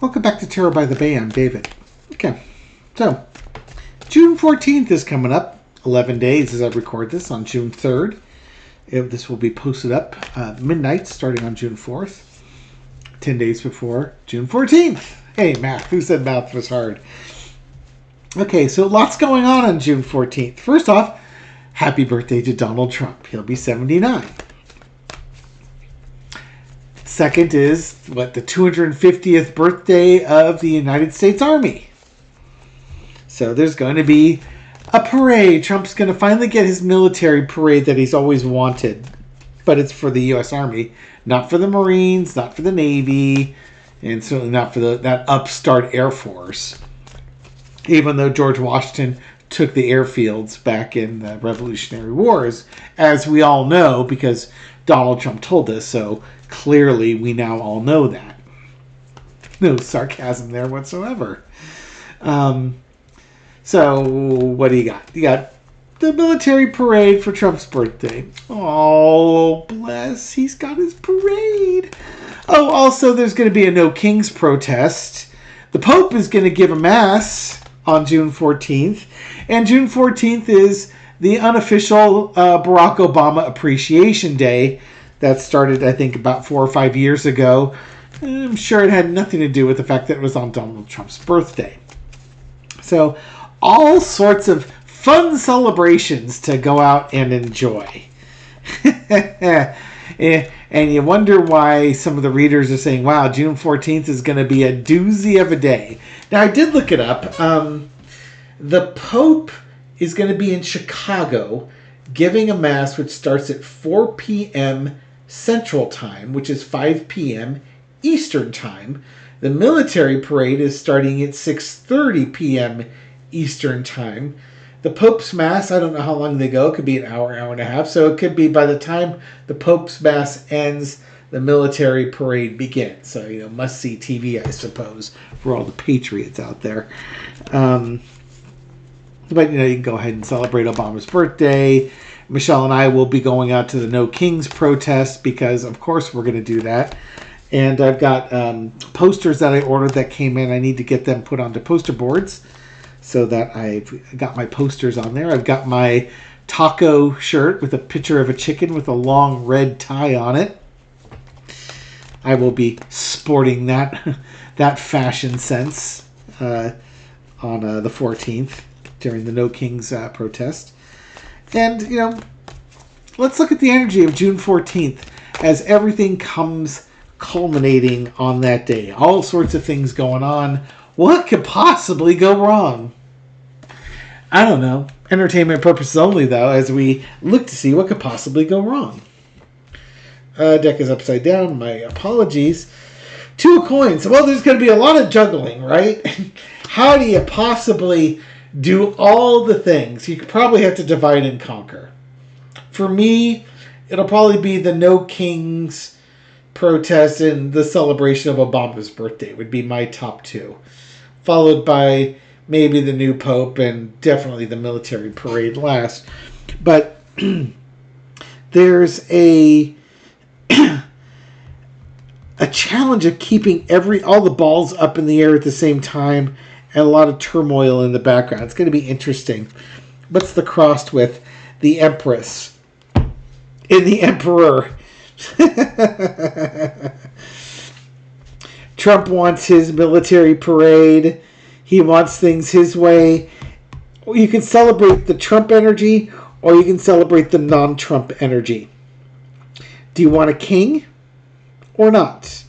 Welcome back to Tarot by the Bay. I'm David. Okay, so June 14th is coming up. 11 days as I record this on June 3rd. This will be posted up midnight starting on June 4th. 10 days before June 14th. Hey, math. Who said math was hard? Okay, so lots going on June 14th. First off, happy birthday to Donald Trump. He'll be 79. Second is, the 250th birthday of the United States Army. So there's going to be a parade. Trump's going to finally get his military parade that he's always wanted. But it's for the U.S. Army, not for the Marines, not for the Navy, and certainly not for that upstart Air Force. Even though George Washington took the airfields back in the Revolutionary Wars, as we all know, because Donald Trump told us so. Clearly, we now all know that. No sarcasm there whatsoever. So, what do you got? You got the military parade for Trump's birthday. Oh, bless. He's got his parade. Oh, also, there's going to be a No Kings protest. The Pope is going to give a mass on June 14th. And June 14th is the unofficial Barack Obama Appreciation Day. That started, I think, about 4 or 5 years ago. I'm sure it had nothing to do with the fact that it was on Donald Trump's birthday. So, all sorts of fun celebrations to go out and enjoy. And you wonder why some of the readers are saying, wow, June 14th is going to be a doozy of a day. Now, I did look it up. The Pope is going to be in Chicago giving a mass which starts at 4 p.m. Central Time, which is 5 p.m. Eastern Time. The military parade is starting at 6:30 p.m. Eastern Time. The Pope's Mass, I don't know how long they go. It could be an hour, hour and a half. So it could be by the time the Pope's Mass ends, the military parade begins. So, must-see TV, I suppose, for all the patriots out there. But, you can go ahead and celebrate Obama's birthday. Michelle and I will be going out to the No Kings protest because, of course, we're going to do that. And I've got posters that I ordered that came in. I need to get them put onto poster boards so that I've got my posters on there. I've got my taco shirt with a picture of a chicken with a long red tie on it. I will be sporting that fashion sense on the 14th during the No Kings protest. And, let's look at the energy of June 14th as everything comes culminating on that day. All sorts of things going on. What could possibly go wrong? I don't know. Entertainment purposes only, though, as we look to see what could possibly go wrong. Deck is upside down. My apologies. 2 coins. Well, there's going to be a lot of juggling, right? How do you possibly do all the things? You could probably have to divide and conquer. For me, it'll probably be the No Kings protest and the celebration of Obama's birthday would be my top 2. Followed by maybe the new Pope and definitely the military parade last. But there's a challenge of keeping all the balls up in the air at the same time and a lot of turmoil in the background. It's going to be interesting. What's the crossed with? The Empress and the Emperor. Trump wants his military parade. He wants things his way. You can celebrate the Trump energy or you can celebrate the non-Trump energy. Do you want a king or not?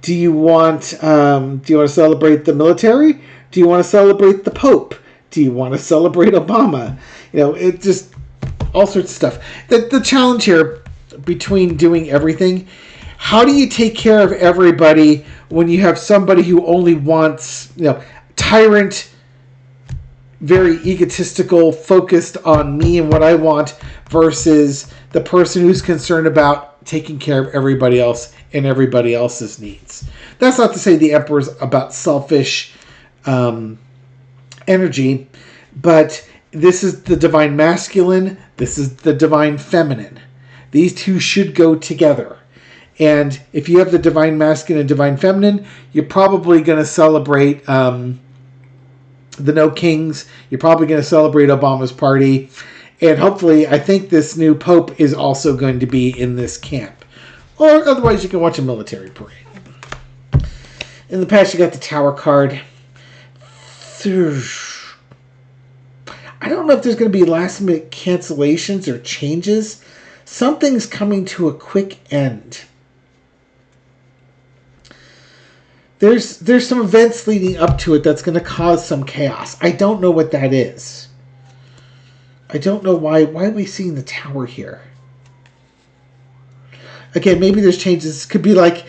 Do you want to celebrate the military? Do you want to celebrate the Pope? Do you want to celebrate Obama? It just all sorts of stuff. The challenge here between doing everything, how do you take care of everybody when you have somebody who only wants, tyrant, very egotistical, focused on me and what I want versus the person who's concerned about taking care of everybody else and everybody else's needs. That's not to say the Emperor's about selfish energy, but this is the divine masculine, this is the divine feminine. These two should go together. And if you have the divine masculine and divine feminine, you're probably going to celebrate the No Kings. You're probably going to celebrate Obama's party. And hopefully, I think this new pope is also going to be in this camp. Or otherwise, you can watch a military parade. In the past, you got the Tower card. I don't know if there's going to be last-minute cancellations or changes. Something's coming to a quick end. There's some events leading up to it that's going to cause some chaos. I don't know what that is. I don't know why are we seeing the Tower here? Again, maybe there's changes. It could be like,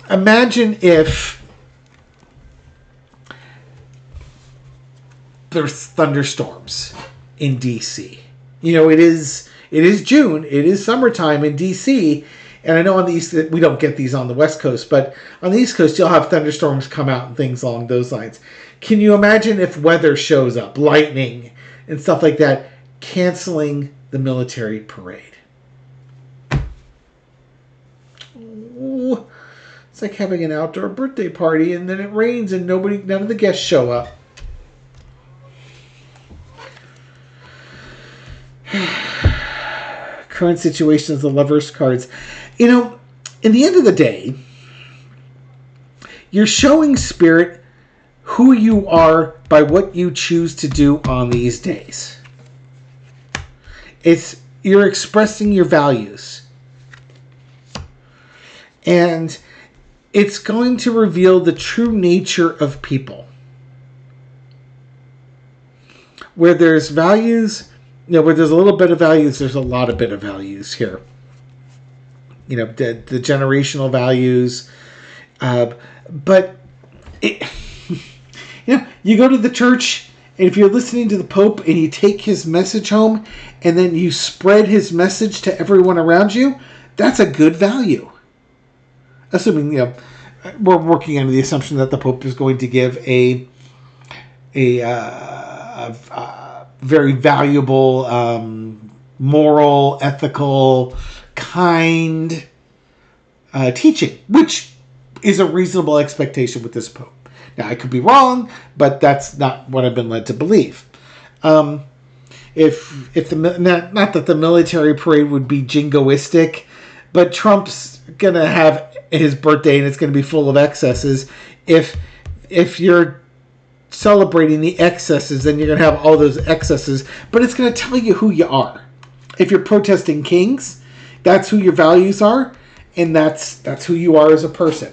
imagine if there's thunderstorms in DC. It is June. It is summertime in DC. And I know on the East, we don't get these on the West Coast, but on the East Coast, you'll have thunderstorms come out and things along those lines. Can you imagine if weather shows up, lightning and stuff like that, canceling the military parade? Ooh, it's like having an outdoor birthday party and then it rains and none of the guests show up. Current situations, the Lovers cards. In the end of the day, you're showing Spirit who you are by what you choose to do on these days. You're expressing your values. And it's going to reveal the true nature of people. Where there's values, where there's a little bit of values, there's a lot of bit of values here. The generational values. But, you go to the church, and if you're listening to the Pope and you take his message home, and then you spread his message to everyone around you, that's a good value. Assuming, we're working under the assumption that the Pope is going to give a very valuable, moral, ethical, kind teaching, which is a reasonable expectation with this Pope. Now, I could be wrong, but that's not what I've been led to believe. Not that the military parade would be jingoistic, but Trump's gonna have his birthday and it's gonna be full of excesses. If you're celebrating the excesses, then you're gonna have all those excesses, but it's gonna tell you who you are. If you're protesting kings, that's who your values are, and that's who you are as a person.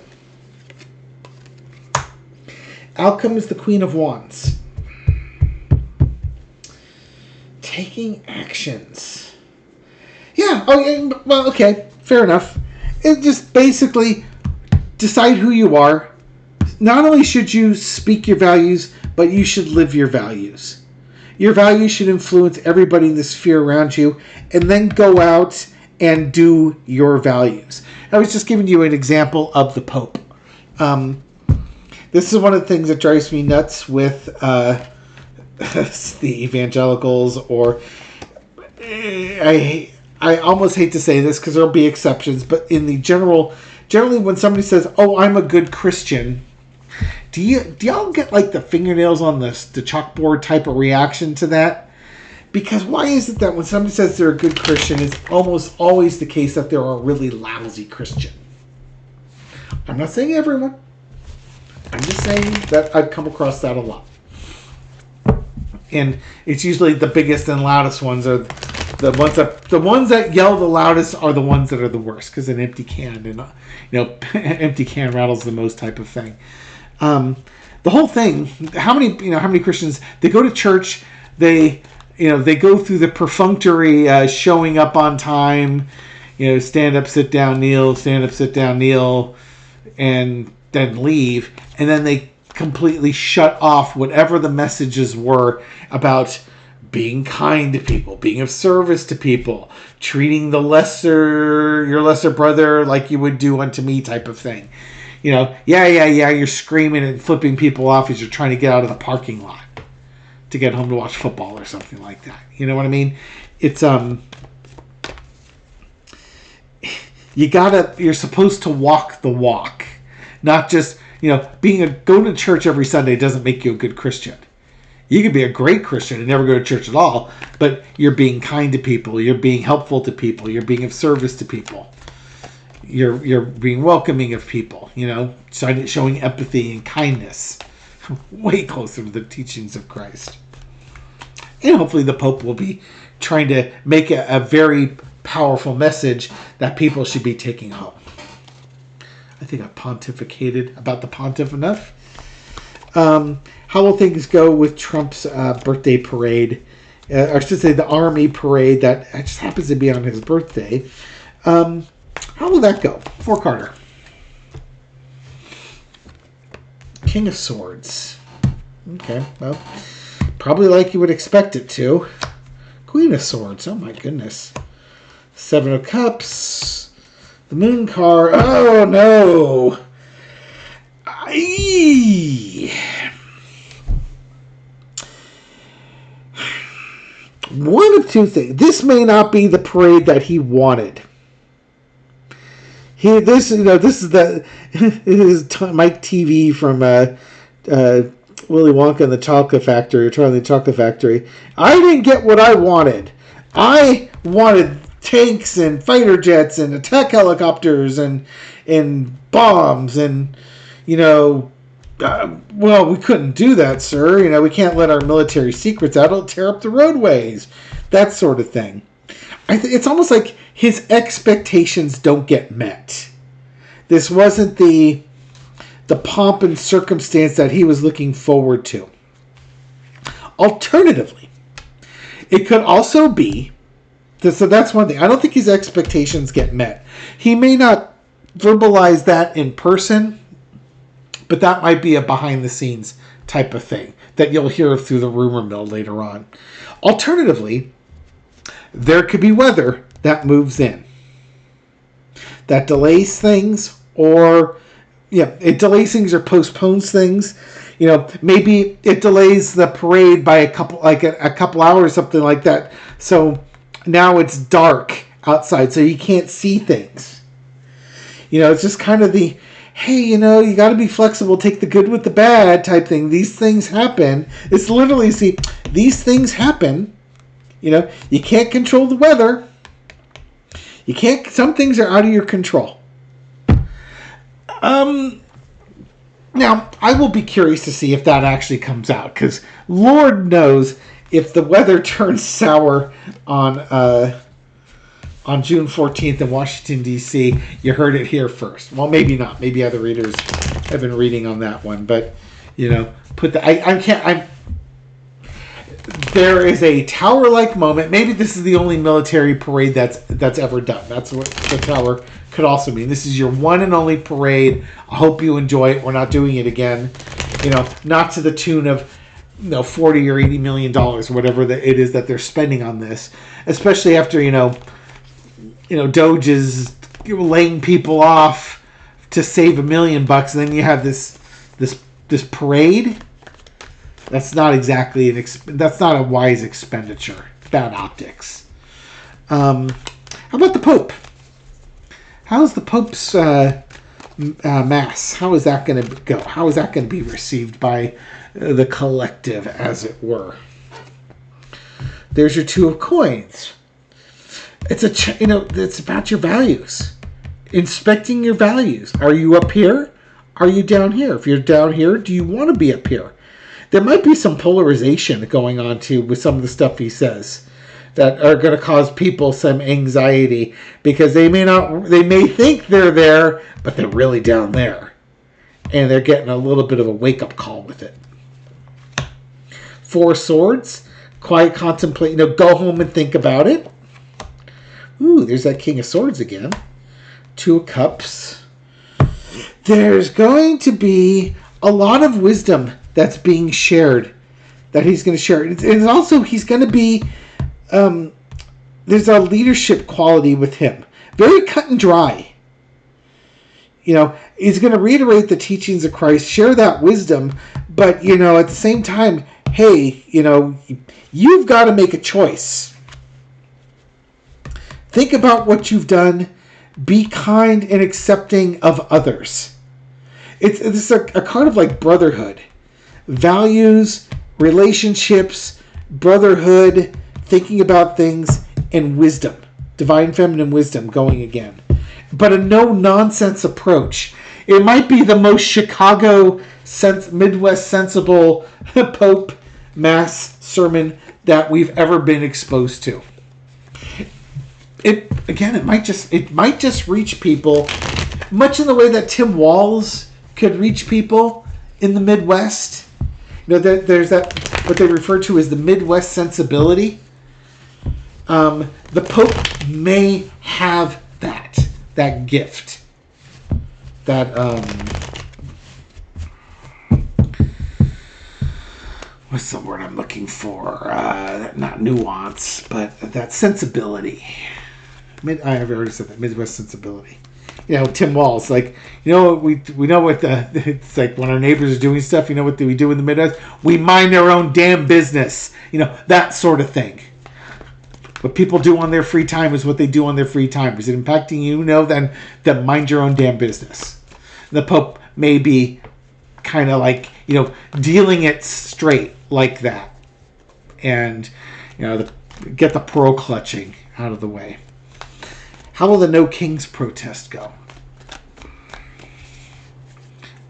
Outcome is the Queen of Wands. Taking actions. Yeah, well, okay, fair enough. It just basically decide who you are. Not only should you speak your values, but you should live your values. Your values should influence everybody in the sphere around you, and then go out and do your values. I was just giving you an example of the Pope. This is one of the things that drives me nuts with the evangelicals, or I almost hate to say this because there'll be exceptions, but in the generally when somebody says, "Oh, I'm a good Christian," do y'all get like the fingernails on the chalkboard type of reaction to that? Because why is it that when somebody says they're a good Christian, it's almost always the case that they're a really lousy Christian? I'm not saying everyone. I'm just saying that I've come across that a lot. And it's usually the biggest and loudest ones are the ones that yell the loudest are the ones that are the worst, because an empty can empty can rattles the most type of thing. The whole thing. How many Christians, they go to church, they go through the perfunctory showing up on time, stand up, sit down, kneel, stand up, sit down, kneel, and then leave, and then they completely shut off whatever the messages were about being kind to people, being of service to people, treating your lesser brother like you would do unto me type of thing. You're screaming and flipping people off as you're trying to get out of the parking lot to get home to watch football or something like that. You know what I mean? It's You're supposed to walk the walk, not just, going to church every Sunday doesn't make you a good Christian. You could be a great Christian and never go to church at all, but you're being kind to people, you're being helpful to people, you're being of service to people, you're being welcoming of people, showing empathy and kindness. Way closer to the teachings of Christ. And hopefully the Pope will be trying to make a very powerful message that people should be taking home. I think I pontificated about the pontiff enough. How will things go with Trump's birthday parade? Or I should say the army parade that just happens to be on his birthday. How will that go? For Carter. King of Swords. Okay, well, probably like you would expect it to. Queen of Swords. Oh my goodness. Seven of Cups. The Moon card. Oh no. One of two things. This may not be the parade that he wanted. This is Mike TV from Willy Wonka and the Chocolate Factory, or Charlie and the Chocolate Factory. I didn't get what I wanted. I wanted tanks and fighter jets and attack helicopters and bombs and, well, we couldn't do that, sir. We can't let our military secrets out. It'll tear up the roadways. That sort of thing. It's almost like his expectations don't get met. This wasn't the pomp and circumstance that he was looking forward to. Alternatively, it could also be, so that's one thing. I don't think his expectations get met. He may not verbalize that in person, but that might be a behind-the-scenes type of thing that you'll hear through the rumor mill later on. Alternatively, there could be weather that moves in, that delays things, or it delays things or postpones things. Maybe it delays the parade by a couple hours, something like that. So now it's dark outside, so you can't see things. It's just kind of the, hey, you got to be flexible, take the good with the bad type thing. These things happen. It's literally, these things happen. You can't control the weather. Some things are out of your control. Now, I will be curious to see if that actually comes out, because Lord knows if the weather turns sour on June 14th in Washington, D.C., you heard it here first. Well, maybe not. Maybe other readers have been reading on that one, but, there is a tower-like moment. Maybe this is the only military parade that's ever done. That's what the tower could also mean. This is your one and only parade. I hope you enjoy it. We're not doing it again. Not to the tune of $40 or $80 million, or whatever it is that they're spending on this. Especially after Doge is laying people off to save $1 million, and then you have this parade. That's not exactly that's not a wise expenditure. Bad optics. How about the Pope? How's the Pope's Mass? How is that going to go? How is that going to be received by the collective, as it were? There's your Two of Coins. It's it's about your values. Inspecting your values. Are you up here? Are you down here? If you're down here, do you want to be up here? There might be some polarization going on too with some of the stuff he says that are going to cause people some anxiety, because they may think they're there, but they're really down there, and they're getting a little bit of a wake-up call with it. Four Swords, quiet contemplate, go home and think about it. Ooh, there's that King of Swords again. Two of Cups. There's going to be a lot of wisdom that's being shared, that he's going to share. And also, he's going to be, there's a leadership quality with him. Very cut and dry. He's going to reiterate the teachings of Christ, share that wisdom, but, at the same time, hey, you've got to make a choice. Think about what you've done. be kind and accepting of others. It's a card of like brotherhood, values, relationships, brotherhood, thinking about things, and wisdom, divine feminine wisdom going again. But a no-nonsense approach. It might be the most Chicago, Midwest sensible Pope Mass sermon that we've ever been exposed to. It might just reach people, much in the way that Tim Walz could reach people in the Midwest. You know, there's that what they refer to as the Midwest sensibility. The Pope may have that gift, that what's the word I'm looking for? Not nuance, but that sensibility. I've already said that, Midwest sensibility. You know, Tim Walz, like, you know, we know what it's like when our neighbors are doing stuff. You know what we do in the Midwest? We mind our own damn business. You know, that sort of thing. What people do on their free time is what they do on their free time. Is it impacting you? No, then mind your own damn business. The Pope may be kind of like, you know, dealing it straight like that. And, you know, get the pearl clutching out of the way. How will the No Kings protest go?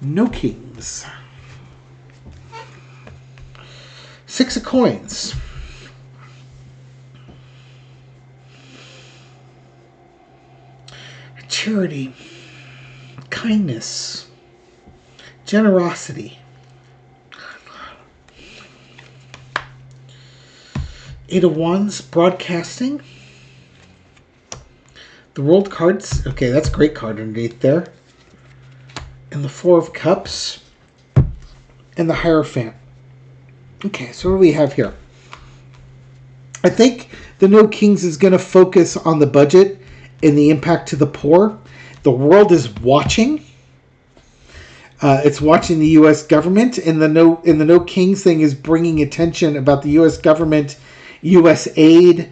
No Kings. 6 of coins. Charity. Kindness. Generosity. 8 of Wands. Broadcasting. The World cards. Okay, that's a great card underneath there. And the 4 of Cups. And the Hierophant. Okay, so what do we have here? I think the No Kings is going to focus on the budget and the impact to the poor. The world is watching. It's watching the U.S. government, and the No Kings thing is bringing attention about the U.S. government, U.S. aid.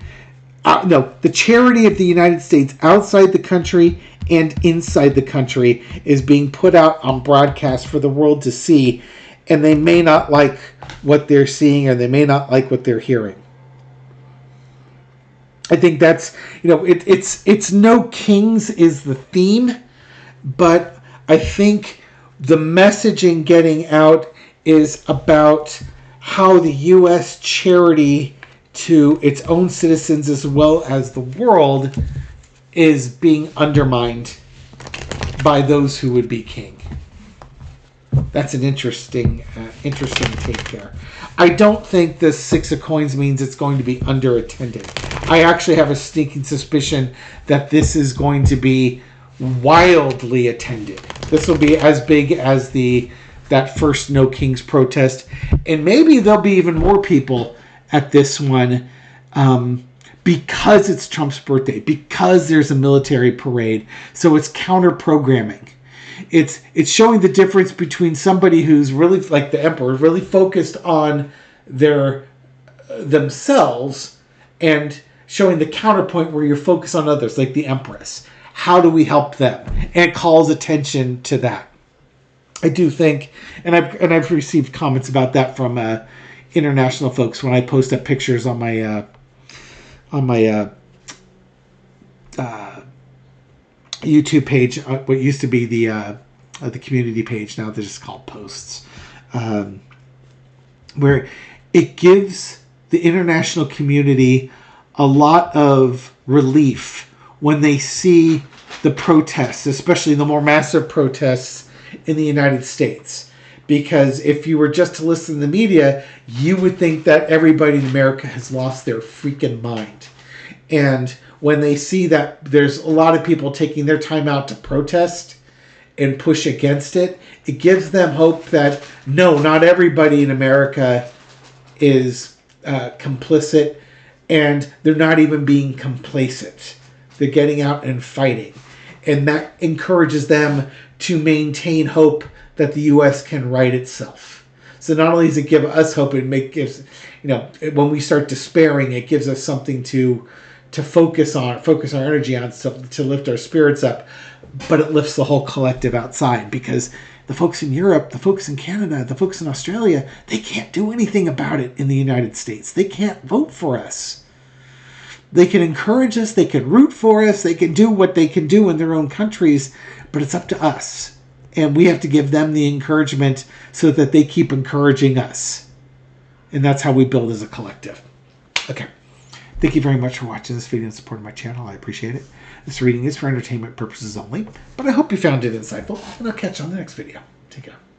The charity of the United States outside the country and inside the country is being put out on broadcast for the world to see, and they may not like what they're seeing, or they may not like what they're hearing. I think that's, it's No Kings is the theme, but I think the messaging getting out is about how the U.S. charity to its own citizens as well as the world is being undermined by those who would be king. That's an interesting take there. I don't think the 6 of Coins means it's going to be underattended. I actually have a sneaking suspicion that this is going to be wildly attended. This will be as big as that first No Kings protest, and maybe there'll be even more people at this one because it's Trump's birthday, because there's a military parade. So it's counter programming. It's showing the difference between somebody who's really, like the emperor, really focused on themselves, and showing the counterpoint where you're focused on others, like the empress. How do we help them? And it calls attention to that. I do think, and I've received comments about that from international folks when I post up pictures on my YouTube page, what used to be the community page. Now they're just called posts, where it gives the international community a lot of relief when they see the protests, especially the more massive protests in the United States. Because if you were just to listen to the media, you would think that everybody in America has lost their freaking mind. And when they see that there's a lot of people taking their time out to protest and push against it, it gives them hope that, no, not everybody in America is complicit, and they're not even being complacent. They're getting out and fighting. And that encourages them to maintain hope that the U.S. can right itself. So not only does it give us hope, gives, when we start despairing, it gives us something to to focus our energy on stuff to lift our spirits up, but it lifts the whole collective outside, because the folks in Europe, the folks in Canada, the folks in Australia, they can't do anything about it in the United States. They can't vote for us. They can encourage us, they can root for us, they can do what they can do in their own countries, but it's up to us. And we have to give them the encouragement so that they keep encouraging us. And that's how we build as a collective. Okay. Thank you very much for watching this video and supporting my channel. I appreciate it. This reading is for entertainment purposes only, but I hope you found it insightful, and I'll catch you on the next video. Take care.